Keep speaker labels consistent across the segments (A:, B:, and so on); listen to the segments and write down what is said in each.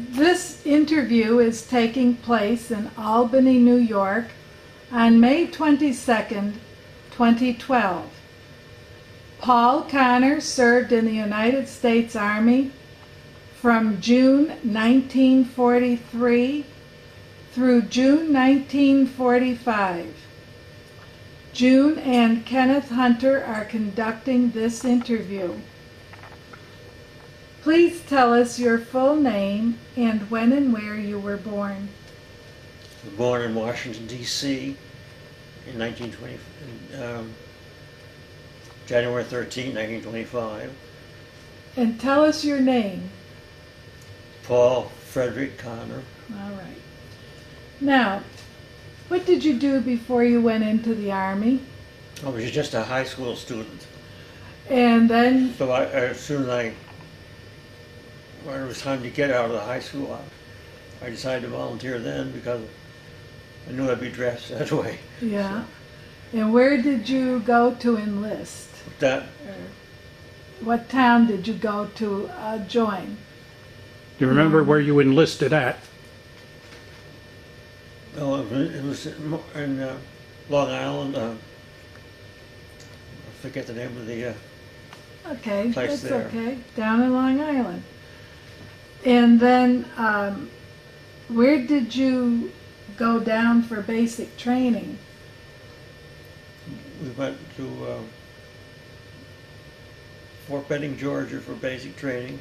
A: This interview is taking place in Albany, New York on May 22nd, 2012. Paul Connor served in the United States Army from June 1943 through June 1945. June and Kenneth Hunter are conducting this interview. Please tell us your full name and when and where you were born.
B: I was born in Washington, D.C. in 1920, January 13, 1925.
A: And tell us your name.
B: Paul Frederick Connor.
A: All right. Now, what did you do before you went into the Army?
B: I was just a high school student.
A: And then,
B: So as soon as when it was time to get out of the high school, I decided to volunteer then because I knew I'd be drafted that way.
A: yeah. And where did you go to enlist?
B: That
A: What town did you go to join?
C: Do you remember where you enlisted at?
B: no, it was in Long Island. I forget the name of the
A: Okay,
B: place
A: that's
B: there.
A: okay. Down in Long Island. And then, where did you go down for basic training?
B: We went to Fort Benning, Georgia for basic training.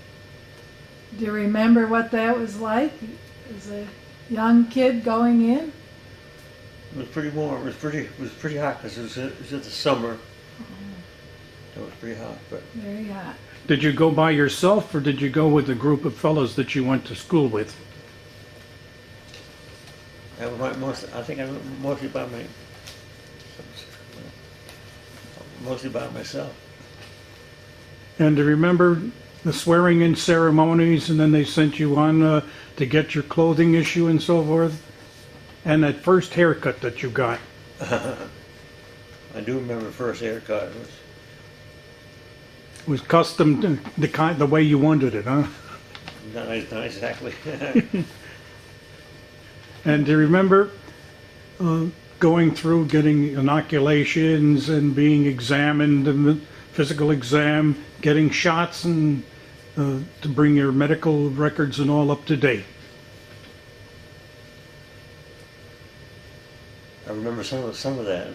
A: Do you remember what that was like as a young kid going in?
B: It was pretty warm. It was pretty hot because it was in the summer. It was pretty hot, but
A: Very hot.
C: Did you go by yourself or did you go with a group of fellows that you went to school with?
B: I went mostly by myself.
C: And do you remember the swearing in ceremonies and then they sent you on to get your clothing issue and so forth? And that first haircut that you got?
B: I do remember the first haircut. It
C: Was custom to the way you wanted it, huh?
B: not exactly.
C: And do you remember going through getting inoculations and being examined in the physical exam, getting shots and to bring your medical records and all up to date?
B: I remember some of that.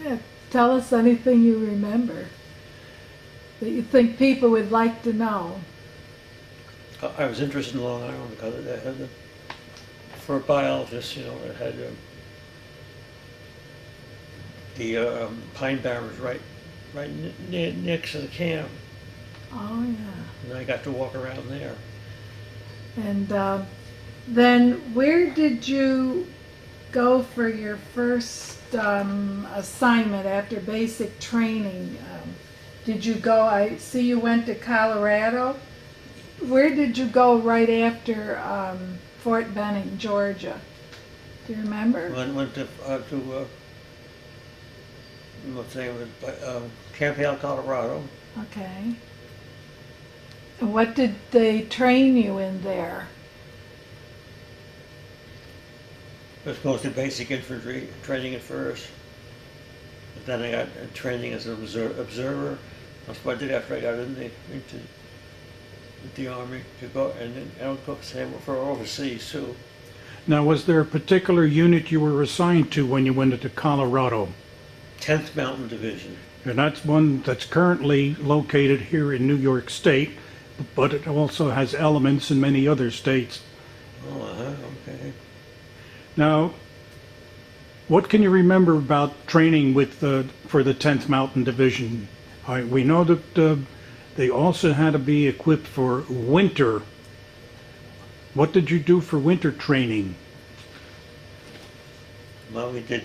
A: Yeah, tell us anything you remember that you think people would like to know.
B: I was interested in Long Island because it had for a biologist, it had the pine barrens right next to the camp,
A: Oh, yeah.
B: and I got to walk around there.
A: And then where did you go for your first assignment after basic training? Did you go, I see you went to Colorado. Where did you go right after Fort Benning, Georgia? Do you remember?
B: Went to what's the name of it? Camp Hale, Colorado.
A: Okay. And what did they train you in there?
B: It was mostly basic infantry training at first. But then I got training as an observer. That's what I did after I got into the Army to go, and then I would go for overseas too.
C: Now, was there a particular unit you were assigned to when you went into Colorado?
B: 10th Mountain Division.
C: And that's one that's currently located here in New York State, but it also has elements in many other states.
B: Oh, okay.
C: Now, what can you remember about training with for the 10th Mountain Division? We know that they also had to be equipped for winter. What did you do for winter training?
B: Well, we did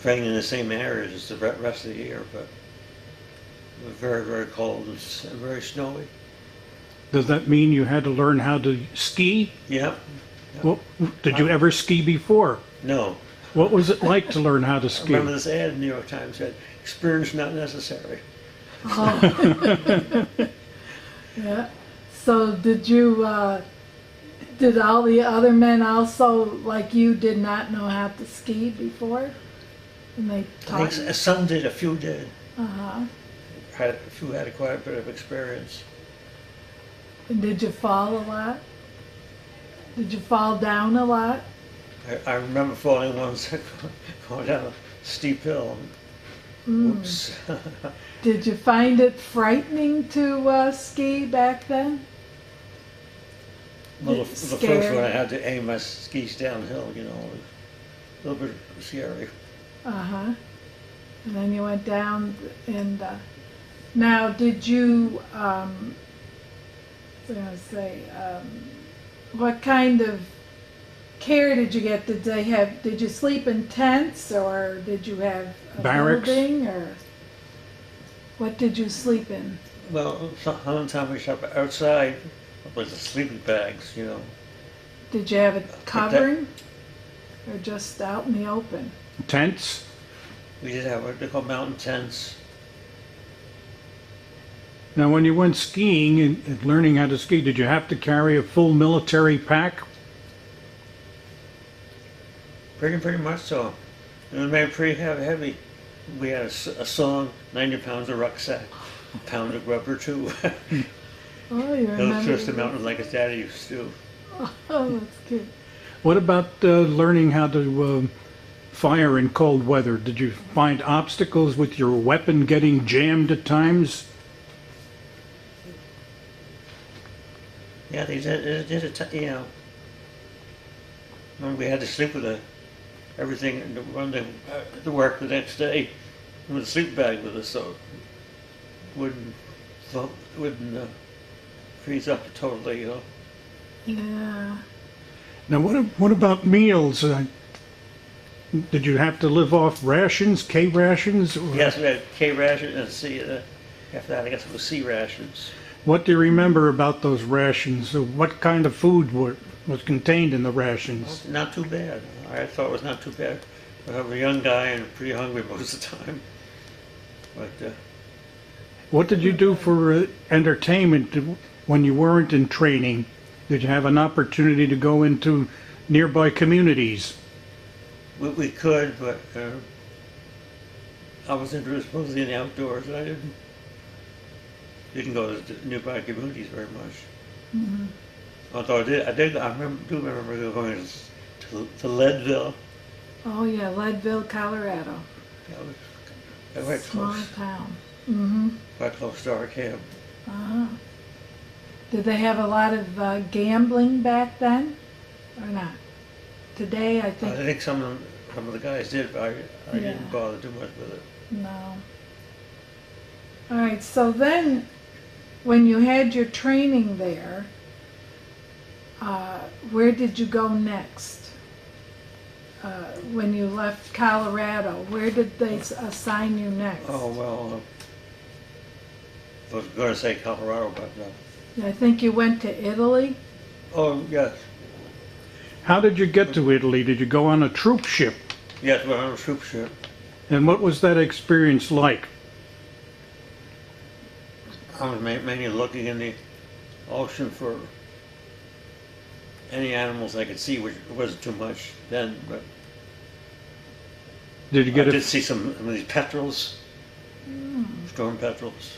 B: training in the same areas as the rest of the year, but it was very, very cold and very snowy.
C: Does that mean you had to learn how to ski?
B: Yep.
C: Well, did you ever ski before?
B: No.
C: What was it like to learn how to
B: I
C: ski?
B: remember this ad in the New York Times said, "Experience not necessary."
A: Oh. Yeah. So did you Did all the other men also, like you, did not know how to ski before? And they
B: I
A: taught
B: think
A: you?
B: some did, a few did.
A: Uh-huh.
B: A few had quite a bit of experience.
A: And did you fall a lot? Did you fall down a lot?
B: I remember falling once, going down a steep hill. Whoops.
A: Did you find it frightening to ski back then?
B: Well, the
A: Scared.
B: first one I had to aim my skis downhill, you know, a little bit scary.
A: Uh-huh. And then you went down and, now did you, I was gonna say, what kind of care did you get? Did you sleep in tents or did you have a
C: Barracks?
A: building or what did you sleep in?
B: Well, one time we slept outside with the sleeping bags, you know.
A: Did you have a covering or just out in the open?
C: Tents?
B: We did have what they call mountain tents.
C: Now, when you went skiing and learning how to ski, did you have to carry a full military pack?
B: Pretty much so. It was made pretty heavy. We had a song, 90 pounds of rucksack, a pound of rubber too.
A: Oh, you
B: He'll
A: remember?
B: twist the mountain like his daddy used to.
A: Oh, that's good.
C: What about learning how to fire in cold weather? Did you find obstacles with your weapon getting jammed at times?
B: Yeah, they did you know. And we had to sleep with everything and run to work the next day with a sleep bag with us, so it wouldn't freeze up totally, you know.
A: Yeah.
C: Now, what about meals? Did you have to live off rations, K rations? Or
B: Yes, we had K rations and C. After that, I guess it was C rations.
C: what do you remember about those rations? What kind of food was contained in the rations?
B: Not too bad. I thought it was not too bad. I was a young guy and pretty hungry most of the time. But
C: What did you do for entertainment when you weren't in training? Did you have an opportunity to go into nearby communities?
B: we could, but I was interested mostly in the outdoors. I didn't go to nearby communities very much.
A: Mm-hmm.
B: Although I do remember going to Leadville.
A: Oh, yeah, Leadville, Colorado.
B: That was quite
A: Small
B: close,
A: town. Mm-hmm.
B: quite close to our camp.
A: Uh-huh. Did they have a lot of gambling back then, or not? Today, I
B: I
A: think,
B: think some of the guys did, but I
A: Yeah.
B: didn't bother too much with it.
A: no. All right, so then, when you had your training there, where did you go next? When you left Colorado, where did they assign you next?
B: Oh, well, I was going to say Colorado, but no.
A: I think you went to Italy.
B: Oh, yes.
C: How did you get to Italy? Did you go on a troop ship?
B: Yes, we're on a troop ship.
C: And what was that experience like?
B: I was mainly looking in the ocean for any animals I could see, which wasn't too much then, but
C: Did you
B: I
C: get
B: did see some of these petrels, storm petrels.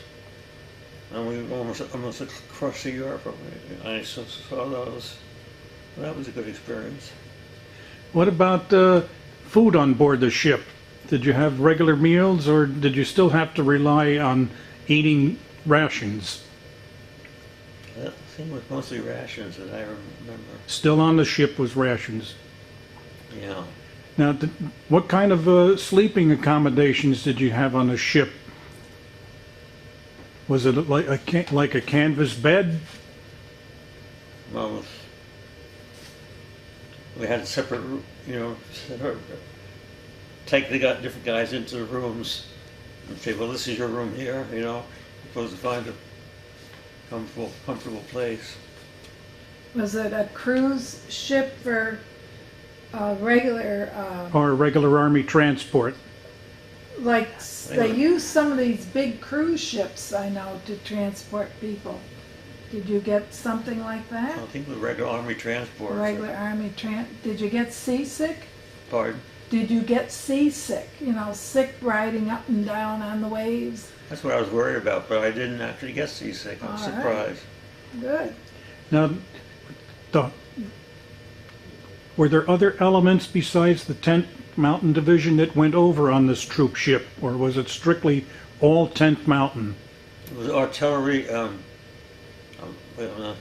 B: And we almost across to Europe. I saw those. That was a good experience.
C: What about food on board the ship? Did you have regular meals, or did you still have to rely on eating rations?
B: I think it was mostly rations that I remember.
C: Still on the ship was rations.
B: Yeah.
C: Now, what kind of sleeping accommodations did you have on the ship? Was it like a canvas bed?
B: Well, we had separate, take the different guys into the rooms and say, well, this is your room here, you're supposed to find a comfortable place.
A: Was it a cruise ship for regular,
C: Or a regular Army transport?
A: they use some of these big cruise ships, I know, to transport people. Did you get something like that?
B: I think with regular Army transport.
A: Regular Army did you get seasick?
B: Pardon?
A: Did you get seasick? You know, sick riding up and down on the waves?
B: That's what I was worried about, but I didn't actually get seasick. I was
A: All right.
B: surprised.
A: Good.
C: Now, the, were there other elements besides the 10th Mountain Division that went over on this troop ship, or was it strictly all 10th Mountain?
B: It was artillery, I don't know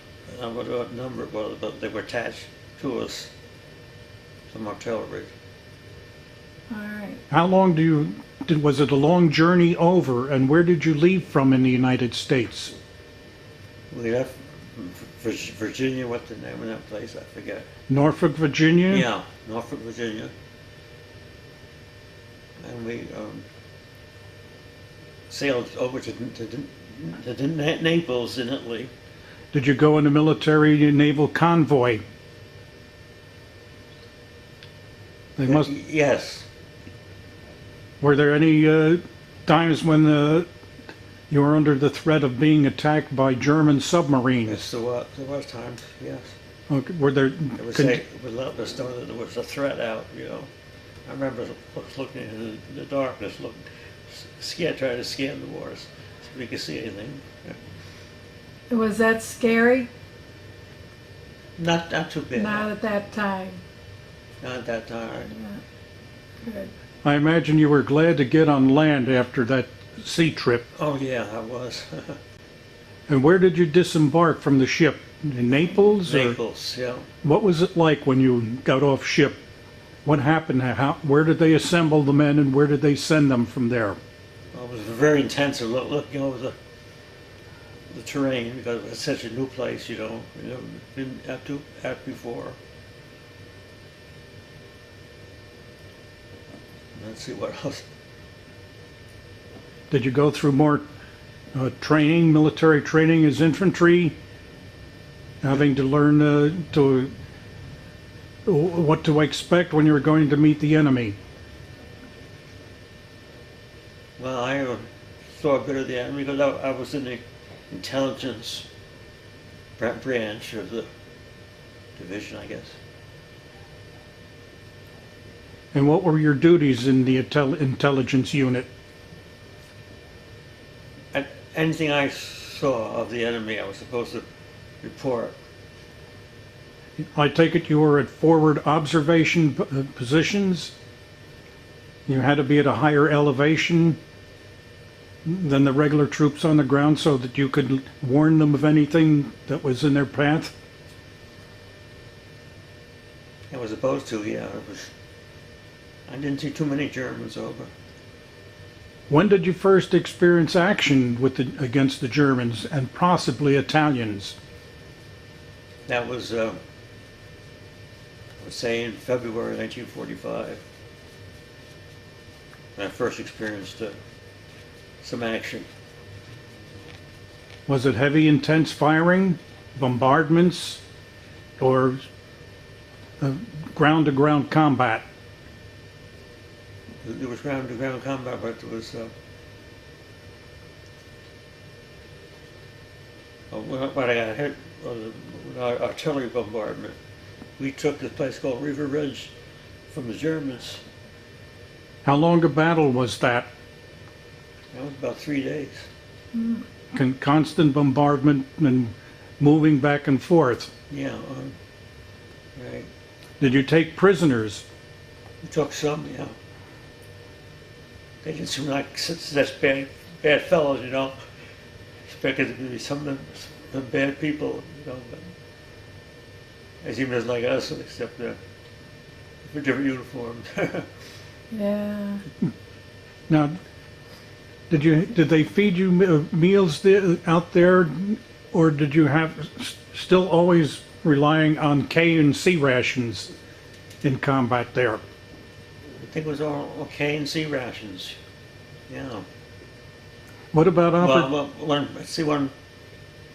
B: what number it was, but they were attached to us, some artillery.
A: All right.
C: How long was it a long journey over, and where did you leave from in the United States?
B: We left Virginia, what's the name of that place? I forget.
C: Norfolk, Virginia?
B: Yeah, Norfolk, Virginia. And we sailed over to Naples in Italy.
C: Did you go in a military naval convoy? They must.
B: Yes.
C: Were there any times when you were under the threat of being attacked by German submarines?
B: Yes, there was times, yes.
C: Okay, were there?
B: It was let us know that there was a threat out, you know. I remember looking in the darkness, trying to scan the waters, so we could see anything. Yeah.
A: Was that scary?
B: Not too bad.
A: Not at that time.
B: Not at that time.
A: Yeah. Good.
C: I imagine you were glad to get on land after that sea trip.
B: Oh yeah, I was.
C: And where did you disembark from the ship? In Naples? Or
B: Naples, yeah.
C: what was it like when you got off ship? What happened? Where did they assemble the men, and where did they send them from there?
B: Well, it was very intensive looking over the terrain, because it's such a new place, you know. We've never been at before. Let's see what else.
C: Did you go through more training, military training as infantry, having to learn what to expect when you were going to meet the enemy?
B: Well, I saw a bit of the enemy because I was in the intelligence branch of the division, I guess.
C: And what were your duties in the intelligence unit?
B: Anything I saw of the enemy, I was supposed to report.
C: I take it you were at forward observation positions? You had to be at a higher elevation than the regular troops on the ground so that you could warn them of anything that was in their path?
B: I was supposed to, yeah. I didn't see too many Germans over.
C: When did you first experience action against the Germans and possibly Italians?
B: That was, I would say, in February 1945. When I first experienced some action.
C: Was it heavy, intense firing, bombardments, or ground-to-ground combat?
B: There was ground-to-ground combat, but there was when I got hit was an artillery bombardment. We took this place called Riva Ridge from the Germans.
C: How long a battle was that?
B: That was about 3 days.
C: Constant bombardment and moving back and forth.
B: Yeah, right.
C: Did you take prisoners?
B: We took some, yeah. They didn't seem like such bad fellows, you know. Expected to be some of them bad people, you know, but they seemed just like us, except for different uniforms.
A: Yeah.
C: Now, did they feed you meals out there, or did you have still always relying on K and C rations in combat there?
B: I think it was all K and C rations. Yeah.
C: What about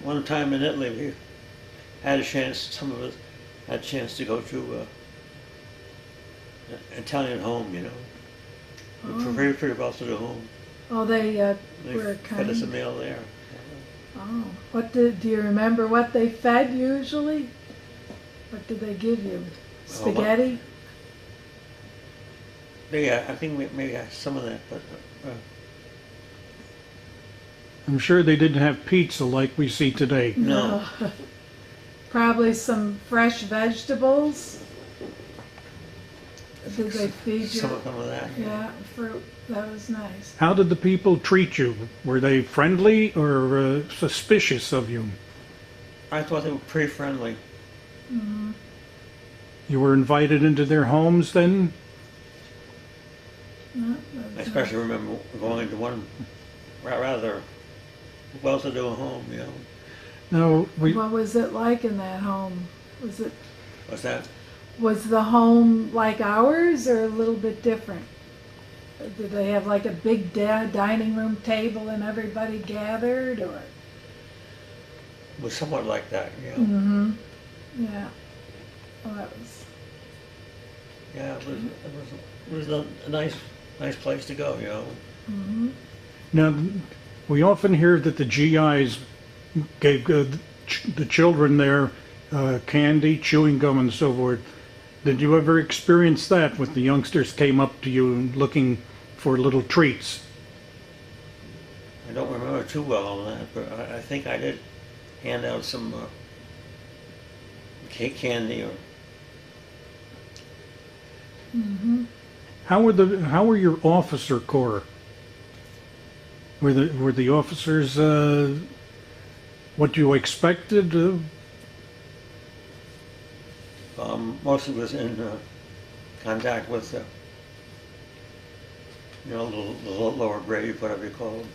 B: one time in Italy, we had a chance. Some of us had a chance to go to an Italian home. You know, we were pretty well to the home.
A: Oh, they
B: They
A: were
B: fed us a
A: kind.
B: meal there.
A: Oh, do you remember what they fed usually? What did they give you? Spaghetti?
B: Yeah, I think we maybe had some of that, but
C: I'm sure they didn't have pizza like we see today.
B: no.
A: Probably some fresh vegetables. Did they feed you?
B: Some of that.
A: Yeah, fruit. That was nice.
C: How did the people treat you? Were they friendly or suspicious of you?
B: I thought they were pretty friendly.
A: Mm-hmm.
C: You were invited into their homes then?
A: No,
B: I especially remember going into one rather well-to-do home, you know.
C: No,
A: what was it like in that home?
B: What's that?
A: Was the home like ours or a little bit different? Did they have like a big dining room table and everybody gathered, or?
B: It was somewhat like that, you know.
A: Mm-hmm. Yeah. Well, that was.
B: Yeah, it was a nice place to go, you know.
A: Mm-hmm.
C: now, we often hear that the GIs gave the children there candy, chewing gum, and so forth. Did you ever experience that when the youngsters came up to you looking for little treats?
B: I don't remember too well on that, but I think I did hand out some cake candy or.
A: Mm-hmm.
C: How were your officer corps? Were the officers what you expected?
B: Mostly was in contact with the lower grade, whatever you call them.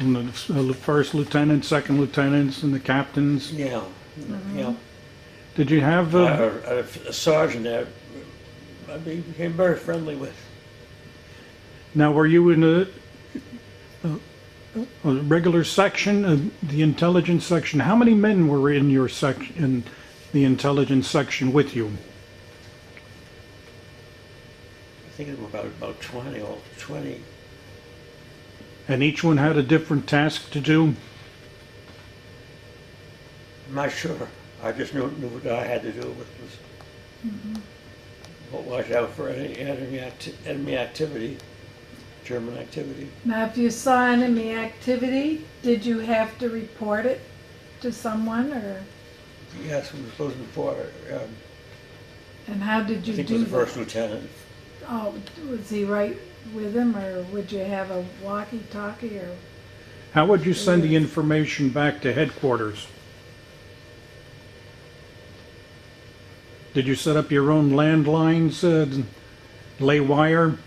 C: And the first lieutenant, second lieutenants, and the captains.
B: Yeah,
A: Mm-hmm.
B: yeah.
C: Did you have
B: A sergeant that I became very friendly with.
C: now? Were you in a regular section, the intelligence section? How many men were in your section, in the intelligence section with you?
B: I think it was about 20 or 20.
C: And each one had a different task to do?
B: I'm not sure. I just knew what I had to do, which was watch out for any enemy activity, German activity.
A: Now, if you saw enemy activity, did you have to report it to someone, or?
B: Yes, we were supposed to report it.
A: And how did you
B: I think
A: do
B: it was the
A: that?
B: first lieutenant.
A: Oh, was he right with him, or would you have a walkie-talkie, or?
C: How would you send the information back to headquarters? Did you set up your own landlines, lay wire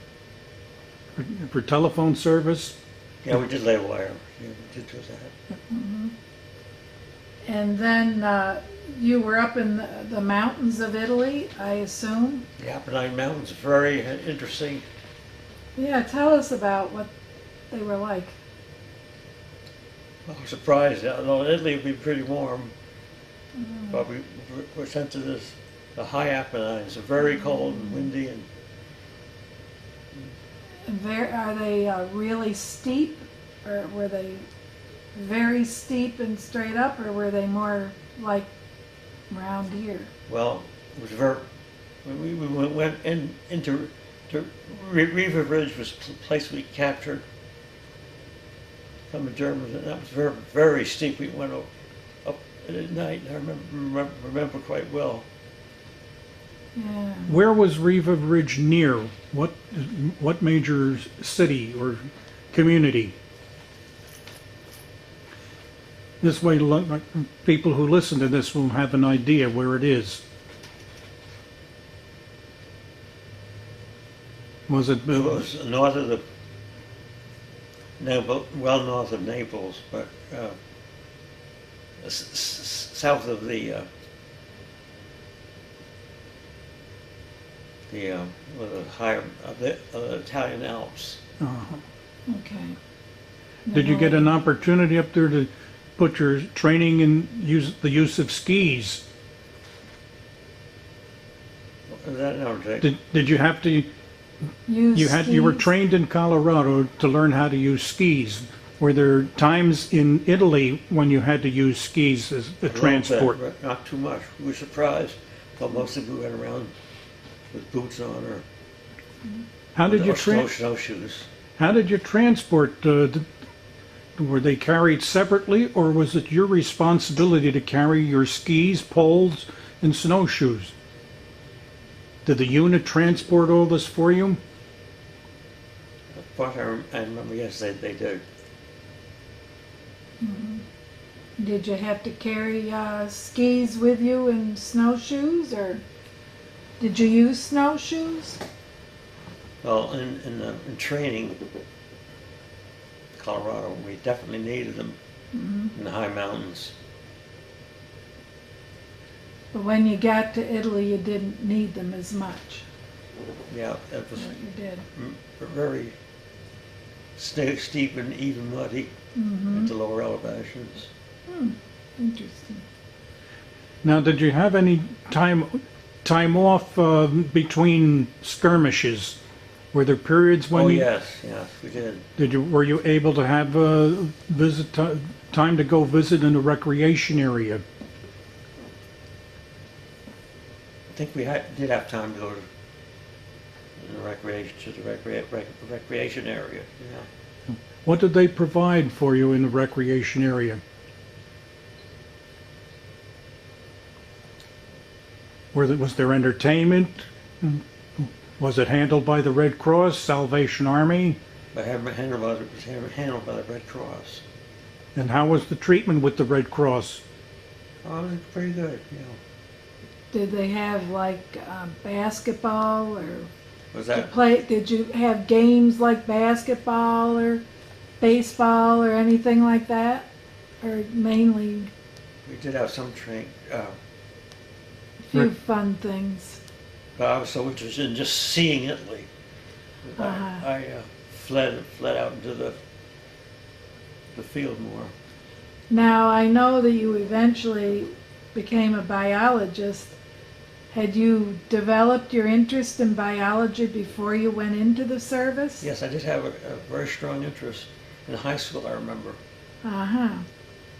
C: for telephone service?
B: Yeah, we did lay wire. Yeah, we did do that.
A: Mm-hmm. And then you were up in the mountains of Italy, I assume?
B: The Apennine Mountains, very interesting.
A: Yeah, tell us about what they were like.
B: I was surprised. Although Italy would be pretty warm, but we were sent to the high Apennines, very cold and windy, and
A: Are they really steep, or were they very steep and straight up, or were they more like around here?
B: well, it was very. We went into Riva Ridge was the place we captured from the Germans, and that was very, very steep. We went up at night, and I remember quite well.
A: Yeah.
C: Where was Riva Ridge near? What major city or community? This way, people who listen to this will have an idea where it is. Was it?
B: It was north of the well north of Naples, but south of the higher of the Italian Alps.
A: Okay.
C: Did you get an opportunity up there to put your training in the use of skis? Did you have to? You were trained in Colorado to learn how to use skis. Were there times in Italy when you had to use skis as a
B: little bit,
C: transport?
B: but not too much. We were surprised, but mostly we went around with boots on or,
C: How did you
B: snowshoes.
C: How did you transport? Were they carried separately, or was it your responsibility to carry your skis, poles, and snowshoes? Did the unit transport all this for you?
B: But I remember, yes, they did.
A: Did you have to carry skis with you and snowshoes, or did you use snowshoes?
B: Well, in training, Colorado, we definitely needed them in the high mountains.
A: But when you got to Italy, you didn't need them as much.
B: Yeah, it was
A: What you did.
B: very steep and even muddy at the lower elevations.
A: Interesting.
C: Now, did you have any time off between skirmishes? Were there periods when
B: Oh,
C: you
B: yes, we did.
C: were you able to have time to go visit in a recreation area?
B: I think we did have time to go to the recreation area. Yeah.
C: What did they provide for you in the recreation area? Was there entertainment? Was it handled by the Red Cross, Salvation Army?
B: But it was handled by the Red Cross.
C: And how was the treatment with the Red Cross?
B: Oh, it was pretty good, you know.
A: Did they have like basketball or
B: Was
A: to
B: that?
A: play? Did you have games like basketball or baseball or anything like that, or mainly
B: We did have some training.
A: a few
C: Rick-
A: fun things?
B: But I was so interested in just seeing Italy.
A: Uh-huh.
B: I fled out into the field more.
A: Now I know that you eventually became a biologist. Had you developed your interest in biology before you went into the service?
B: Yes, I did have a very strong interest in high school, I remember.
A: Uh-huh.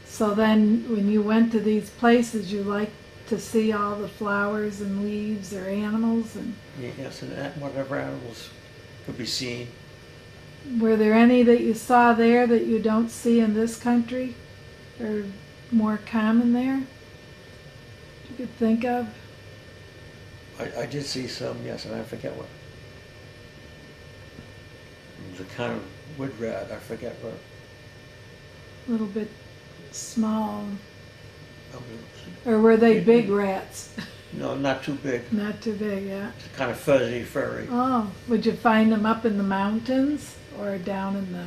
A: So then when you went to these places, you liked to see all the flowers and leaves or animals, and
B: Yes, and whatever animals could be seen.
A: were there any that you saw there that you don't see in this country or more common there? You could think of?
B: I did see some, yes, and I forget what. It was a kind of wood rat, I forget what.
A: A little bit small.
B: Oh,
A: Or were they big rats?
B: no, not too big.
A: Not too big, yeah.
B: It's kind of fuzzy, furry.
A: Oh, would you find them up in the mountains or down in the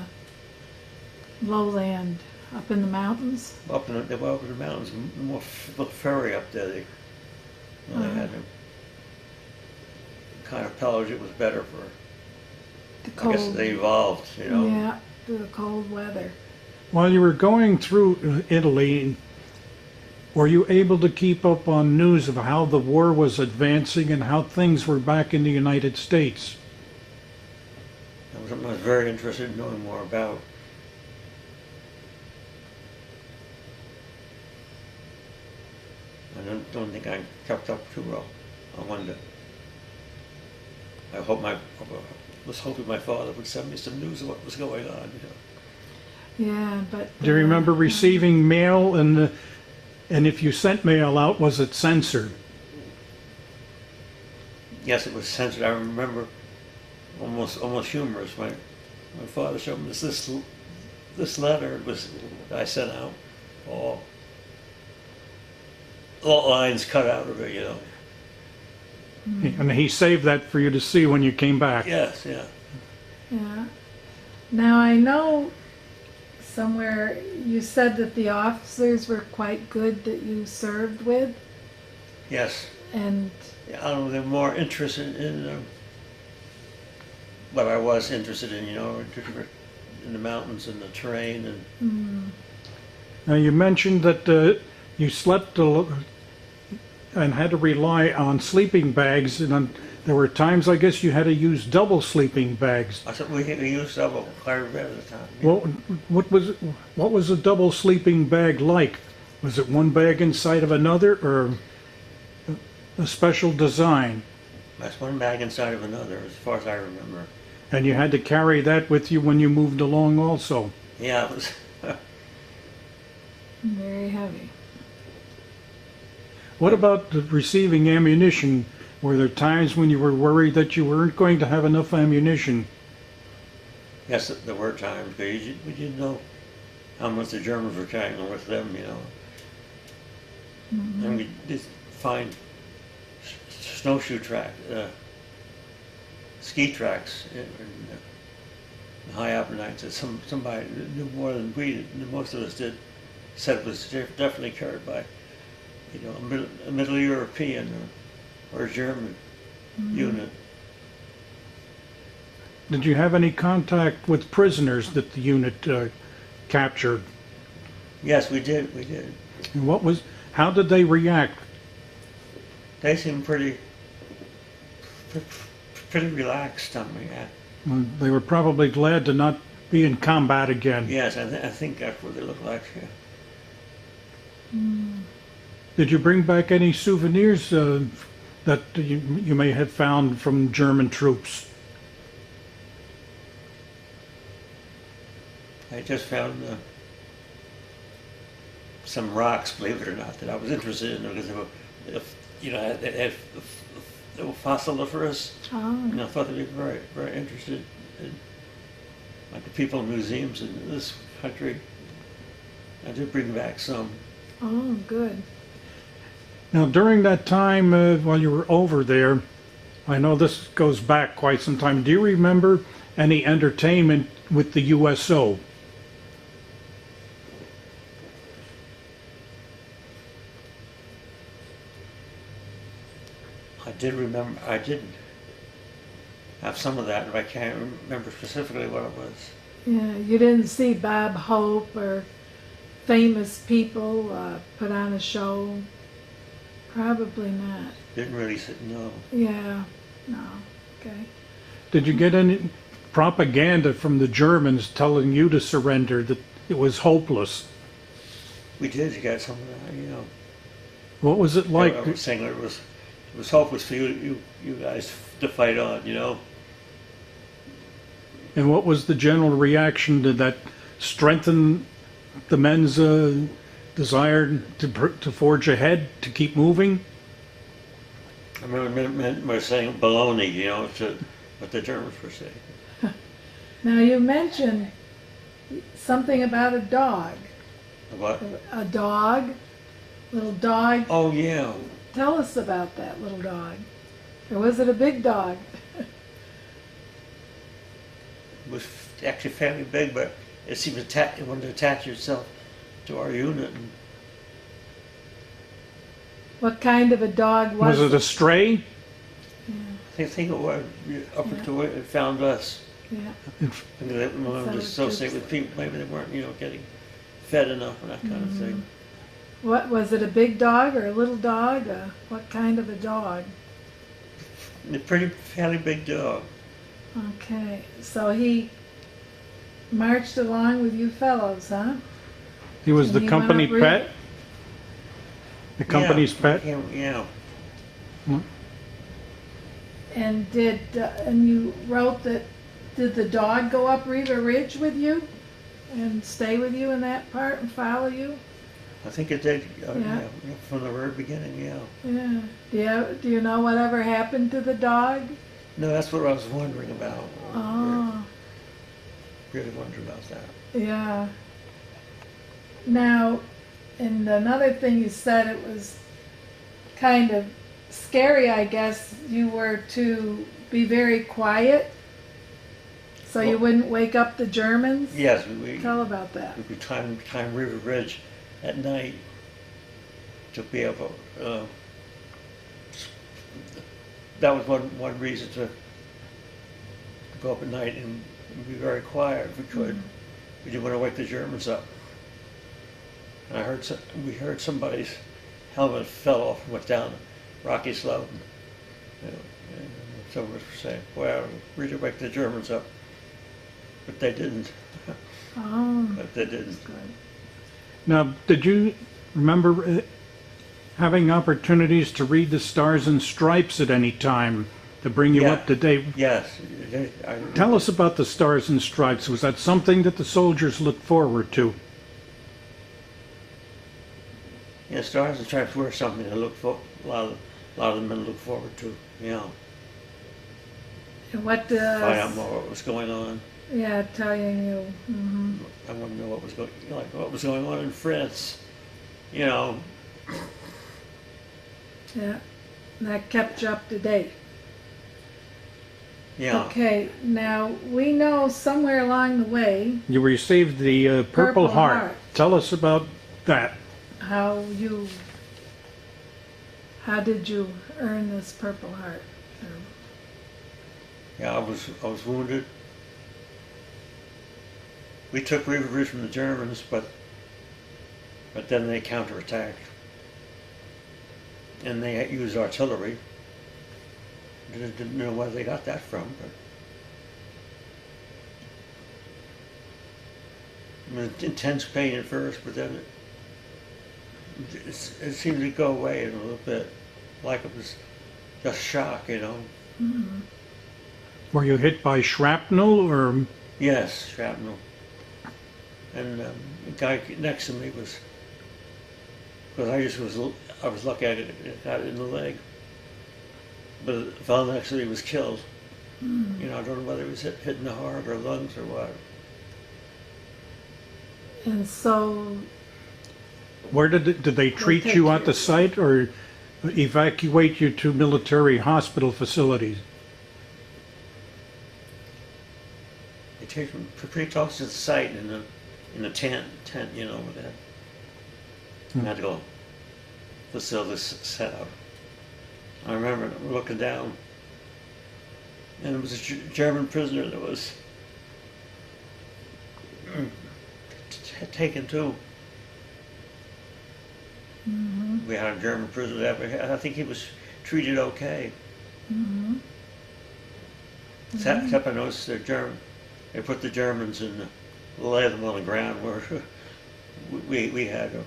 A: lowland? Up in the mountains?
B: They were up in the mountains, more furry up there. They had them. Kind of pelage, it was better for.
A: The
B: I guess
A: cold.
B: they evolved, you know.
A: Yeah, the cold weather.
C: While you were going through Italy, were you able to keep up on news of how the war was advancing and how things were back in the United States?
B: That was something I was very interested in knowing more about. I don't think I kept up too well. I wonder. I was hoping my father would send me some news of what was going on. You know.
A: Yeah, but...
C: Do you remember receiving mail, and if you sent mail out, was it censored?
B: Yes, it was censored. I remember almost humorous. My father showed me this letter I sent out. All lines cut out of it, you know.
C: And he saved that for you to see when you came back.
B: Yes, yeah.
A: Yeah. Now I know somewhere you said that the officers were quite good that you served with,
B: Yes.
A: and
B: Yeah, I don't know, they're more interested in what I was interested in, you know, in the mountains and the terrain and
C: Now you mentioned that you slept and had to rely on sleeping bags, and there were times, I guess, you had to use double sleeping bags.
B: I said we used double quite a bit at the time.
C: What was a double sleeping bag like? Was it one bag inside of another, or a special design?
B: That's one bag inside of another, as far as I remember.
C: And you had to carry that with you when you moved along also?
B: Yeah, it was.
A: Very heavy.
C: What about receiving ammunition? Were there times when you were worried that you weren't going to have enough ammunition?
B: Yes, there were times, but we didn't know how much the Germans were carrying with them, you know. And we did find snowshoe track, ski tracks in high Appalachians that somebody knew more than we did, most of us did, said it was definitely carried by, you know, a Middle European or a German unit.
C: Did you have any contact with prisoners that the unit captured?
B: Yes, we did.
C: And how did they react?
B: They seemed pretty relaxed on me. Yeah.
C: They were probably glad to not be in combat again.
B: Yes, I think that's what they look like. Yeah.
C: Did you bring back any souvenirs that you may have found from German troops?
B: I just found some rocks, believe it or not, that I was interested in because they were fossiliferous.
A: Oh,
B: And I thought they'd be very, very interested in, like the people in museums in this country. I did bring back some.
A: oh, good.
C: Now, during that time while you were over there, I know this goes back quite some time, do you remember any entertainment with the USO?
B: I did have some of that, but I can't remember specifically what it was.
A: Yeah, you didn't see Bob Hope or famous people put on a show? Probably not.
B: Didn't really know.
A: Yeah, no, okay.
C: Did you get any propaganda from the Germans telling you to surrender, that it was hopeless?
B: We did get some of that, you know.
C: What was it like?
B: I was saying that it was hopeless for you guys to fight on, you know.
C: And what was the general reaction? Did that strengthen the men's desire to forge ahead, to keep moving?
B: I remember men were saying baloney, you know, to what the Germans were saying.
A: Now you mentioned something about a dog.
B: What?
A: A dog, little dog.
B: Oh, yeah.
A: Tell us about that little dog. Or was it a big dog?
B: It was actually fairly big, but it seemed it wanted to attach itself to our unit. And
A: What kind of a dog was
C: Was it a stray?
A: Yeah,
B: I think it was up until it found us.
A: yeah.
B: Maybe they wanted to associate with people. Maybe they weren't, you know, getting fed enough and that kind of thing.
A: What was it? A big dog or a little dog? What kind of a dog?
B: A fairly big dog.
A: Okay, so he marched along with you fellows, huh?
C: He was
A: And
C: the
A: he
C: company
A: went up
C: pet? The company's pet?
B: Yeah.
A: And and you wrote that, did the dog go up Riva Ridge with you and stay with you in that part and follow you?
B: I think it did.
A: Yeah.
B: Yeah, from the very beginning. Yeah.
A: Yeah. Do you know whatever happened to the dog?
B: No, that's what I was wondering about.
A: Oh,
B: Really wondering about that.
A: yeah. Now, and another thing you said, it was kind of scary, I guess. You were to be very quiet so you wouldn't wake up the Germans?
B: Yes, we
A: Tell about that.
B: we time River Ridge at night to be able. That was one reason to go up at night and be very quiet if we could. We didn't want to wake the Germans up. And we heard somebody's helmet fell off and went down a rocky slope. And someone was saying, well, redirect the Germans up. But they didn't.
A: Oh,
B: But they didn't.
A: good.
C: Now, did you remember having opportunities to read the Stars and Stripes at any time to bring you
B: Yeah.
C: up to date?
B: Yes.
C: Tell us about the Stars and Stripes. Was that something that the soldiers looked forward to?
B: Yeah, Stars and Stripes were something to look for. A lot of the men look forward to. You know,
A: And what
B: find out
A: does,
B: more what was going on.
A: yeah, telling you, mhm.
B: I want to know what was going on in France. You know,
A: Yeah, that kept you up to date.
B: yeah.
A: Okay, now we know somewhere along the way
C: You received the Purple
A: Purple
C: Heart.
A: Heart.
C: Tell us about that.
A: how did you earn this Purple Heart?
B: Yeah, I was wounded. We took Riva from the Germans, but then they counterattacked, and they used artillery. Didn't know where they got that from, but I mean, intense pain at first, but then it seemed to go away in a little bit, like it was just shock, you know.
A: Mhm.
C: Were you hit by shrapnel or?
B: Yes, shrapnel. And the guy next to me was, because I was lucky I got it in the leg. But the fellow next to me was killed. You know, I don't know whether he was hit in the heart or lungs or what.
A: And so,
C: Where did they treat
A: take
C: you at
A: you.
C: the site or evacuate you to military hospital facilities?
B: They take me pretty close to the site in the tent, you know, with that medical facilities set up. I remember looking down, and it was a German prisoner that was taken too.
A: mhm,
B: We had a German prisoner there. I think he was treated okay.
A: mhm.
B: Except I noticed they put the Germans lay them on the ground where we had a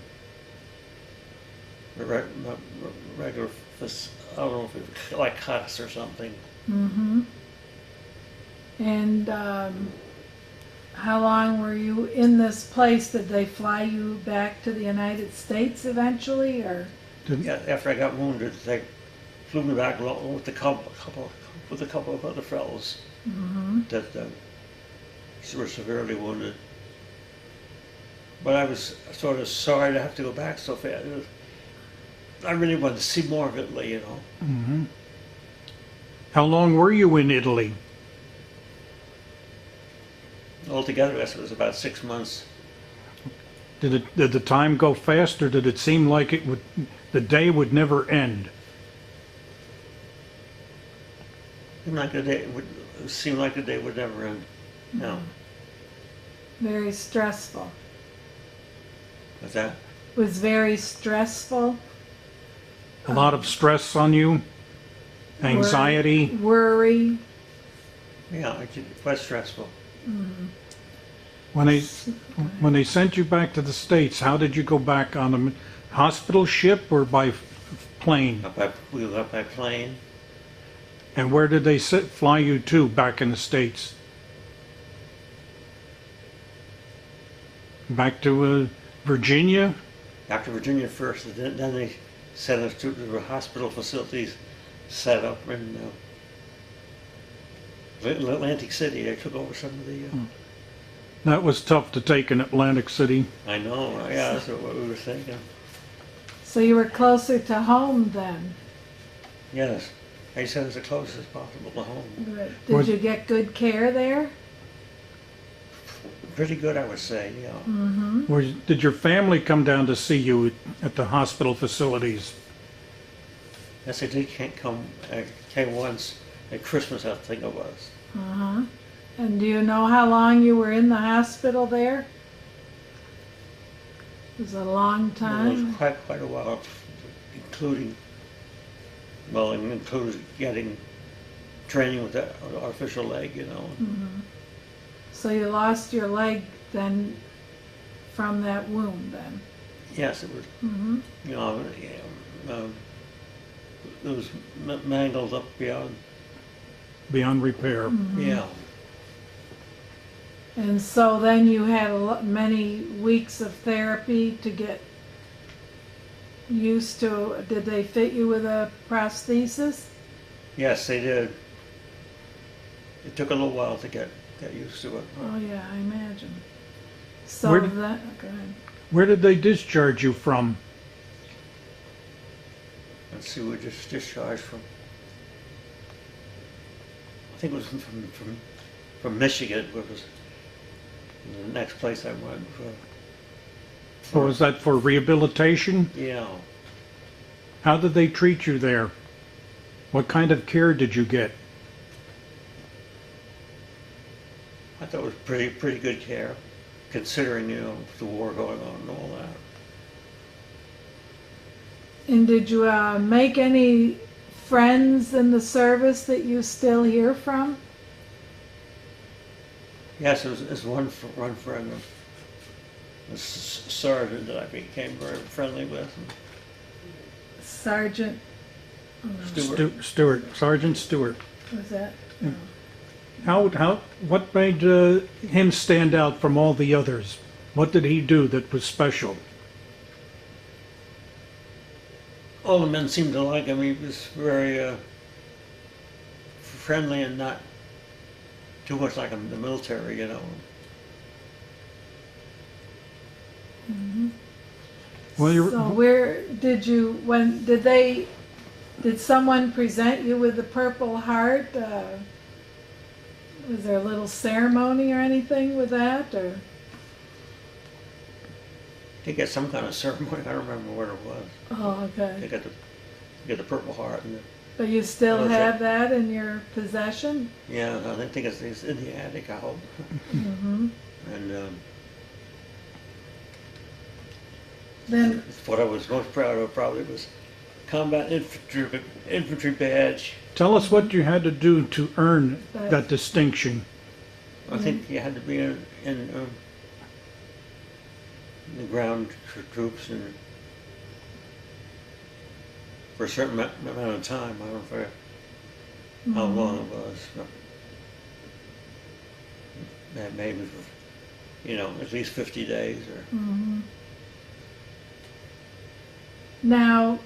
B: regular, I don't know if it was like cuts or something.
A: Mm-hmm. And how long were you in this place? Did they fly you back to the United States eventually, or?
B: Yeah, after I got wounded, they flew me back along with a couple of other fellows
A: Mm-hmm.
B: that were severely wounded. But I was sort of sorry to have to go back so fast. I really wanted to see more of Italy, you know.
C: Hmm. How long were you in Italy?
B: Altogether, I guess it was about 6 months.
C: Did the time go fast, or did it seem like the day would never end?
B: It seemed like the day would never end. No.
A: Very stressful.
B: What's that?
A: Was very stressful.
C: A lot of stress on you, anxiety.
A: Worry.
B: Yeah, it was stressful.
C: When they sent you back to the States, how did you go back, on a hospital ship or by plane?
B: We went up by plane.
C: And where did they fly you to back in the States? Back to Virginia?
B: Back to Virginia first, and then they sent us to the hospital facilities set up in Atlantic City. They took over some of the...
C: That was tough to take in Atlantic City.
B: I know, yeah, that's what we were thinking.
A: So you were closer to home then.
B: Yes, they said as close as possible to home.
A: Good. Did you get good care there?
B: Pretty good, I would say, yeah.
A: Mm-hmm.
C: Did your family come down to see you at the hospital facilities?
B: Yes, they did came once at Christmas, I think it was.
A: Uh-huh. And do you know how long you were in the hospital there? It was a long
B: It
A: time.
B: was quite a while. including, well, included getting training with that artificial leg, you know.
A: So you lost your leg then from that wound then?
B: Yes, it was,
A: Mm-hmm.
B: you know, it was mangled up beyond,
C: Beyond repair.
B: yeah.
A: And so then you had many weeks of therapy to get used to, did they fit you with a prosthesis?
B: Yes, they did. It took a little while to get used to it.
A: Oh yeah, I imagine. So
C: Where did-
A: that, go ahead.
C: Where did they discharge you from?
B: Let's see, we were just discharged from, I think it was from Michigan, which was the next place I went for.
C: Or was that for rehabilitation?
B: Yeah.
C: How did they treat you there? What kind of care did you get?
B: I thought it was pretty good care, considering, you know, the war going on and all that.
A: And did you make any friends in the service that you still hear from?
B: Yes, it was one friend, a sergeant that I became very friendly with.
A: Sergeant,
B: Stewart.
C: Sergeant Stewart.
A: was that?
C: What made him stand out from all the others? What did he do that was special?
B: All the men seemed to like him. He was very friendly and not too much like the military, you know.
C: Well,
A: So where did you, did someone present you with the Purple Heart? Was there a little ceremony or anything with that, or?
B: They get some kind of ceremony. I don't remember what it was.
A: Oh,
B: They
A: okay.
B: get the Purple Heart, and
A: But you still
B: Oh, is
A: have that in your possession?
B: yeah, I think it's in the attic, I hope.
A: Mm-hmm.
B: And
A: Then,
B: what I was most proud of probably was combat infantry badge.
C: tell us what you had to do to earn
A: That-
C: that distinction.
B: I think you had to be in the ground troops and for a certain amount of time. I don't know how long it was. But that maybe for, you know, at least 50 days or.
A: now,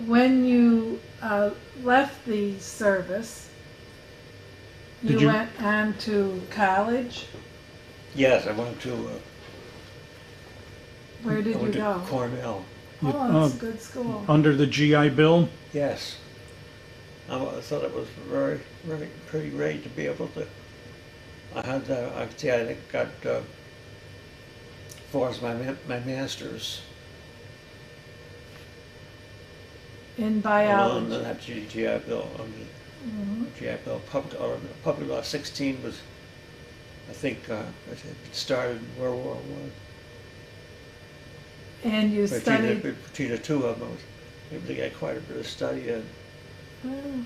A: when you left the service,
C: Did
A: you
C: you-
A: went on to college?
B: Yes, I went to.
A: Where
B: I
A: did you
B: went to
A: go?
B: Cornell.
A: Oh, it's a good school.
C: Under the GI Bill?
B: Yes. I thought it was pretty great to be able to. I had I got as far as my master's
A: In
B: on
A: biology.
B: that GI Bill. GI Bill public law 16 was, I think, it started in World War I.
A: And you studied.
B: Between the two of them, I was able to get quite a bit of study in.
A: Oh,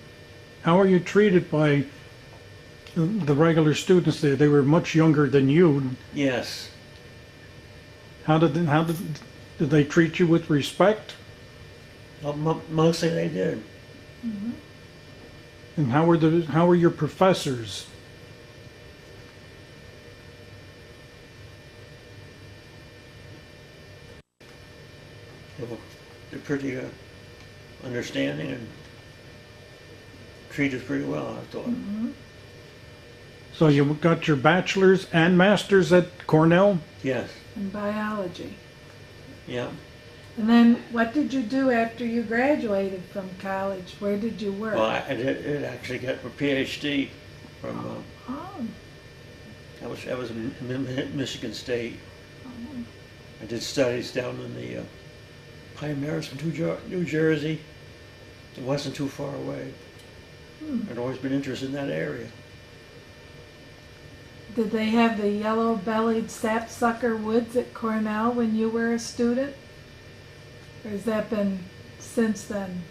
C: How are you treated by the regular students there? They were much younger than you.
B: Yes.
C: How did they treat you with respect?
B: Well, mostly they did.
C: And how were your professors?
B: They're pretty understanding and treat us pretty well, I thought.
C: So you got your bachelor's and master's at Cornell?
B: Yes.
A: in biology.
B: Yeah.
A: And then what did you do after you graduated from college? Where did you work?
B: Well, I did actually get a PhD from.
A: Oh,
B: I was in Michigan State. I did studies down in the Pine Marys from New Jersey. It wasn't too far away. I'd always been interested in that area.
A: did they have the yellow-bellied sapsucker woods at Cornell when you were a student? Or has that been since then?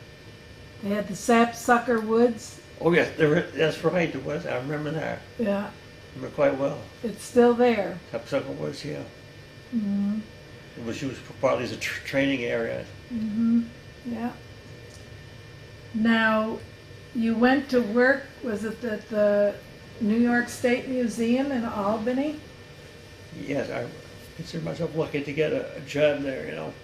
A: They had the Sapsucker Woods.
B: Oh, yes, that's right, there was, I remember that.
A: Yeah,
B: I remember quite well.
A: it's still there.
B: Sapsucker Woods, yeah.
A: Mm-hmm.
B: It was used partly as a training area.
A: Mm-hmm. Yeah. Now, you went to work, was it at the New York State Museum in Albany?
B: Yes, I consider myself lucky to get a job there, you know.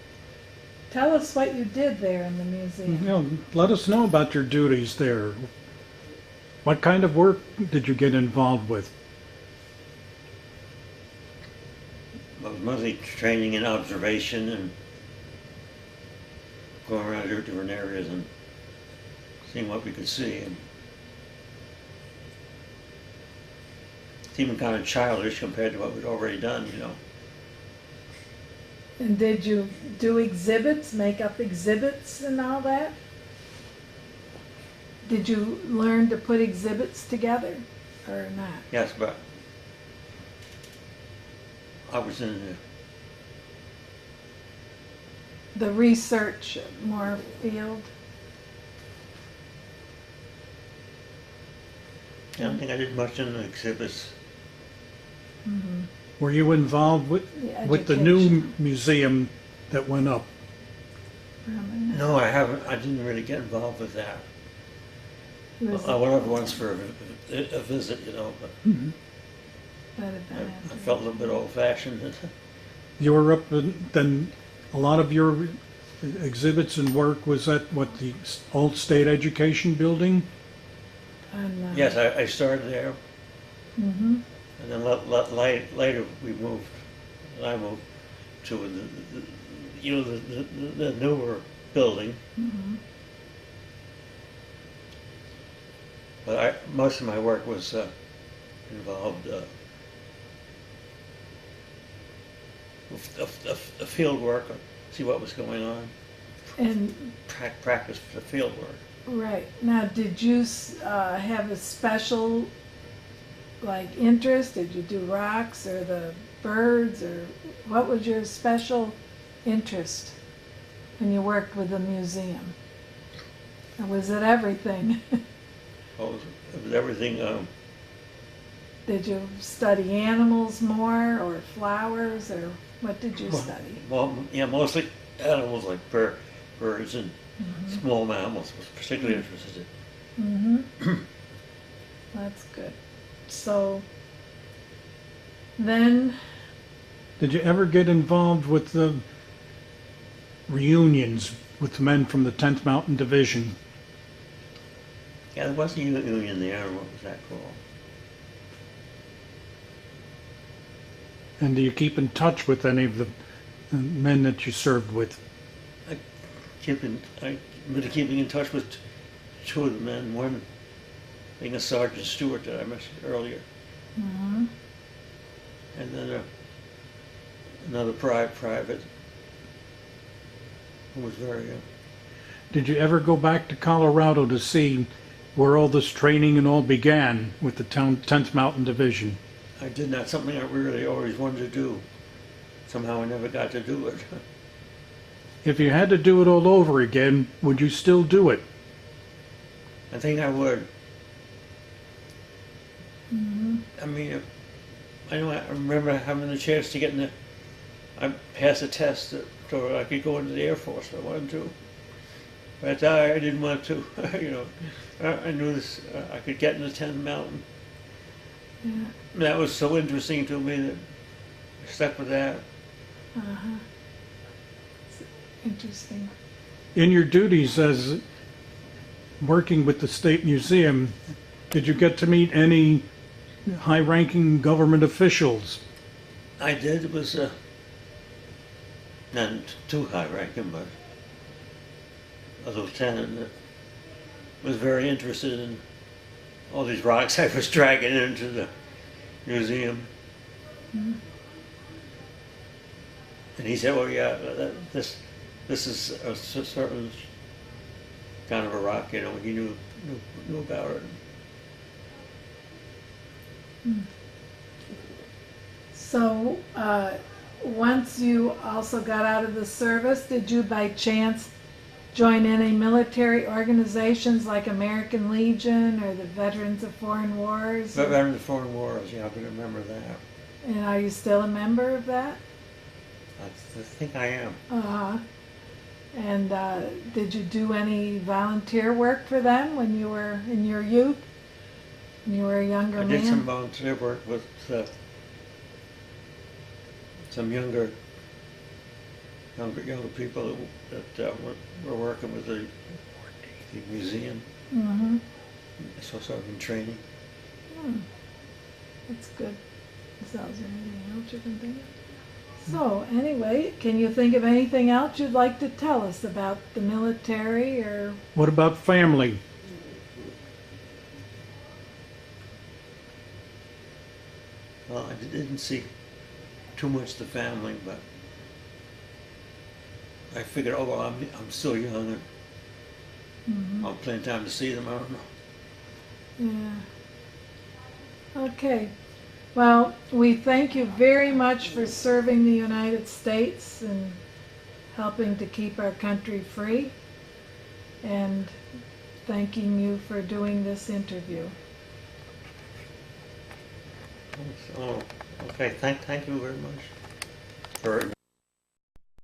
A: Tell us what you did there in the museum.
C: You know, let us know about your duties there. What kind of work did you get involved with?
B: I was mostly training and observation and going around to different areas and seeing what we could see. And it's even kind of childish compared to what we'd already done, you know.
A: And did you do exhibits, make up exhibits and all that? Did you learn to put exhibits together or not?
B: Yes, but I was in
A: The research more field?
B: I don't think I did much in the exhibits.
A: Mm-hmm.
C: Were you involved with the new museum that went up?
B: No, I haven't. I didn't really get involved with that. I went over once for a visit, you know, but I felt a little bit old-fashioned.
C: You were up, then a lot of your exhibits and work was at what, the old state education building?
B: Yes, I started there,
A: Mm-hmm.
B: and then later we moved. I moved to the newer building.
A: Mm-hmm.
B: But most of my work was involved a field work, see what was going on,
A: And
B: practice for the field work.
A: right now, did you have a special interest? Did you do rocks or the birds, or what was your special interest when you worked with the museum? Or was it everything?
B: Well, it was everything.
A: Did you study animals more, or flowers, or what did you study?
B: Well, yeah, mostly animals like birds and small mammals. I was particularly interested in.
A: Mm-hmm. That's good. So then,
C: Did you ever get involved with the reunions with men from the 10th Mountain Division?
B: Yeah, there was a union there. What was that called?
C: And do you keep in touch with any of the men that you served with?
B: I'm really keeping in touch with two of the men. One being a Sergeant Stewart that I mentioned earlier,
A: mm-hmm.
B: and then another private who was very.
C: Did you ever go back to Colorado to see where all this training and all began with the 10th Mountain Division?
B: I did not. Something I really always wanted to do. Somehow I never got to do it.
C: If you had to do it all over again, would you still do it?
B: I think I would.
A: Mm-hmm.
B: I mean, I remember having the chance to get in the. I passed a test so I could go into the Air Force if I wanted to. But I didn't want to. You know, I knew this. I could get in the 10th Mountain.
A: Yeah.
B: That was so interesting to me that I stuck with that.
A: Uh-huh. It's interesting.
C: In your duties as working with the State Museum, did you get to meet any high-ranking government officials?
B: I did. It was not too high-ranking, but a lieutenant that was very interested in all these rocks I was dragging into the museum.
A: Mm-hmm.
B: And he said, "Well, yeah, this is a certain kind of a rock, you know." He knew about it.
A: So, once you also got out of the service, did you by chance join any military organizations like American Legion or the Veterans of Foreign Wars?
B: Veterans of Foreign Wars, yeah, I can remember that.
A: And are you still a member of that?
B: I think I am.
A: Uh-huh. And did you do any volunteer work for them when you were in your youth? When you were a younger
B: I
A: man?
B: did some volunteer work with some younger people that were working with the museum.
A: Mm-hmm.
B: So sort of in training.
A: That's good. Is there anything else you can think of? So, anyway, can you think of anything else you'd like to tell us about the military or?
C: What about family?
B: Well, I didn't see too much the family, but I figured, oh well, I'm still young and
A: Mhm.
B: I'll have plenty of time to see them. I don't know.
A: Yeah. Okay. Well, we thank you very much for serving the United States and helping to keep our country free, and thanking you for doing this interview.
B: Oh, okay. Thank you very much for